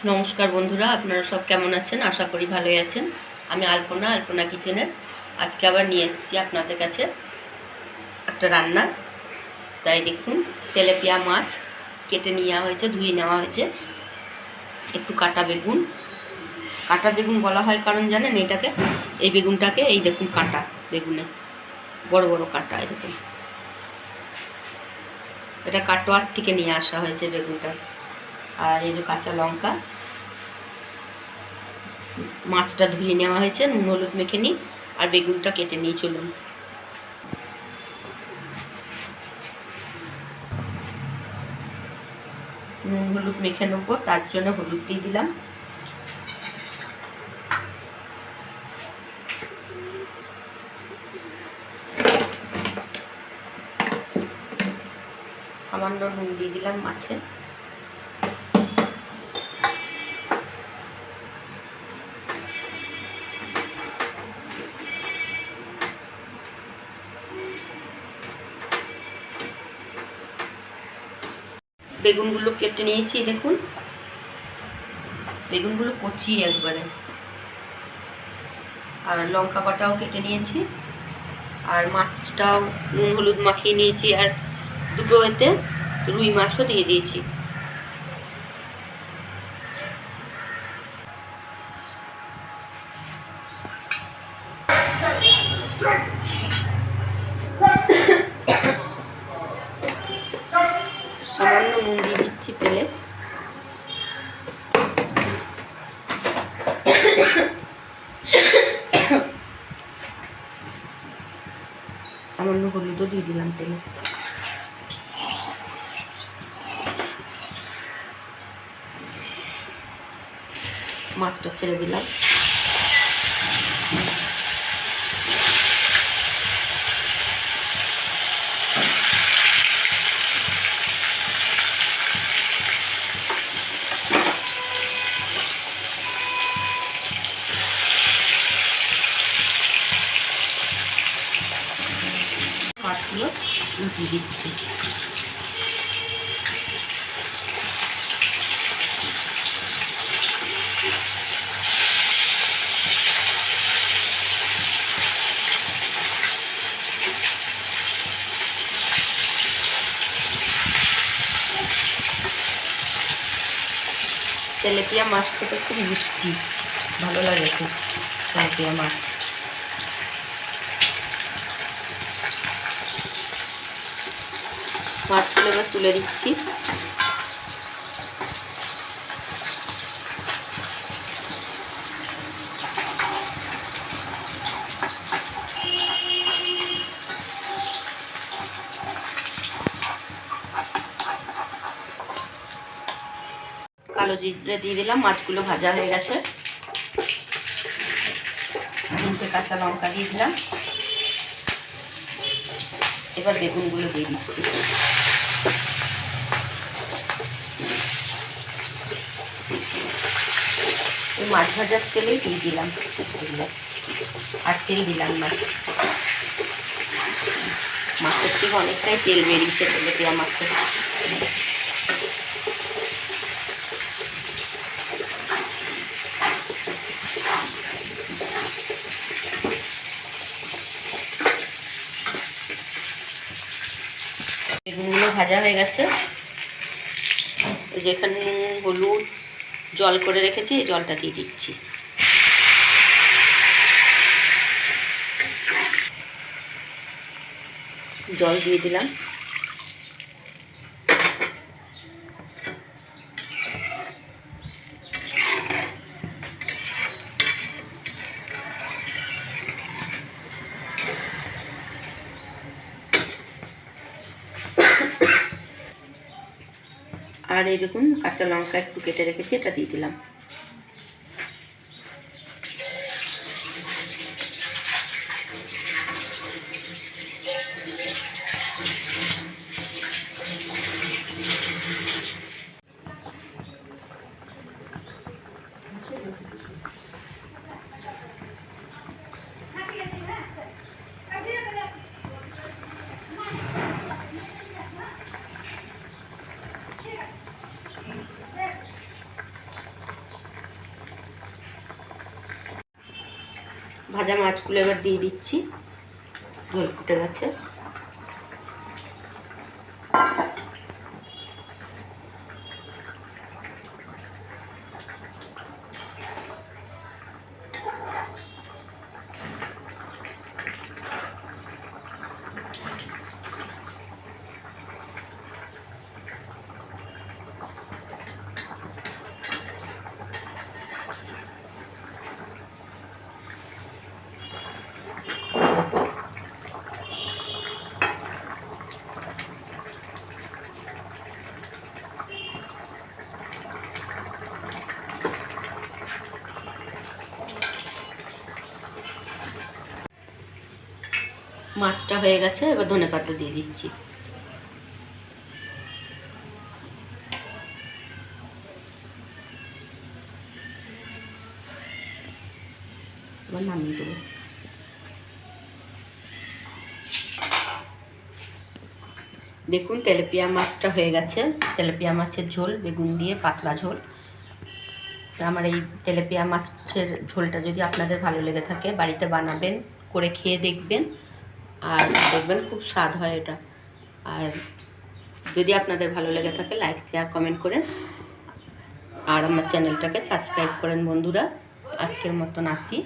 নমস্কার বন্ধুরা, আপনারা সব কেমন আছেন? আশা করি ভালোই আছেন। আমি আলপনা কিচেনের আজকে আবার নিয়ে এসেছি আপনাদের কাছে একটা রান্না। তাই দেখুন, তেলাপিয়া মাছ কেটে নেওয়া হয়েছে, ধুয়ে নেওয়া হয়েছে। একটু কাটা বেগুন বলা হয় কারণ জানেন এটাকে, এই বেগুনটাকে এই দেখুন কাটা বেগুনে বড় বড় কাটা, এই দেখুন এটা কাটোয়ার থেকে নিয়ে আসা হয়েছে বেগুনটা। আর এই যে কাঁচা লঙ্কা, মাছটা ধুয়ে নেওয়া হয়েছে, নুন হলুদ মেখে নিই আর বেগুনটা কেটে নিয়ে চলুন। নুন হলুদ মেখে নেবো, তার জন্য হলুদ দিয়ে দিলাম। সামান্য নুন দিয়ে দিলাম মাছে। বেগুনগুলো কেটে নিয়েছি, দেখুন বেগুনগুলো কচি একবারে। আর লঙ্কা বাটাও কেটে নিয়েছি, আর মাছটাও নুন হলুদ মাখিয়ে নিয়েছি, আর দুটো এতে রুই মাছও দিয়ে দিয়েছি। সামান্য নুন দিয়ে দিচ্ছি তেলে। সামান্য হলুদও দিয়ে দিলাম তেলে। মাছটা ছেড়ে দিলাম। মাছগুলো উঠিয়ে দিচ্ছি। তেলাপিয়া মাছ খেতে খুব মিষ্টি, ভালো লাগে খুব তেলাপিয়া মাছ। মাছগুলো এবার তুলে দিচ্ছি। কালো জিরে দিয়ে দিলাম, মাছগুলো ভাজা হয়ে গেছে। 3টে কাঁচা লঙ্কা দিয়ে দিলাম। এবার বেগুনগুলো দিয়ে দিচ্ছি। ওই মাছ ভাজার তেলেই দিয়ে দিলাম, আর তেল দিলাম না। মাছের থেকে অনেকটাই তেল বেরিয়েছে তেলাপিয়া মাছের। বেগুনগুলো ভাজা হয়ে গেছে। যেখানে হলুদ জল করে রেখেছি, এই জলটা দিয়ে দিচ্ছি। জল দিয়ে দিলাম। আর এই দেখুন কাঁচা লঙ্কা একটু কেটে রেখেছি, এটা দিয়ে দিলাম। ভাজা মাছগুলো এবার দিয়ে দিচ্ছি। ঝোল ফুটে গেছে। মাছটা হয়ে গেছে, এবার ধনেপাতা দিয়ে দিচ্ছি। এবার নামিয়ে দেবো। দেখুন তেলাপিয়া মাছটা হয়ে গেছে। তেলাপিয়া মাছের ঝোল, বেগুন দিয়ে পাতলা ঝোল। আমার এই তেলাপিয়া মাছের ঝোলটা যদি আপনাদের ভালো লেগে থাকে বাড়িতে বানাবেন, করে খেয়ে দেখবেন, আর দেখবেন খুব স্বাদ হয় এটা। আর যদি আপনাদের ভালো লেগে থাকে লাইক শেয়ার কমেন্ট করেন, আর আমার চ্যানেলটাকে সাবস্ক্রাইব করেন বন্ধুরা। আজকের মতন আসি।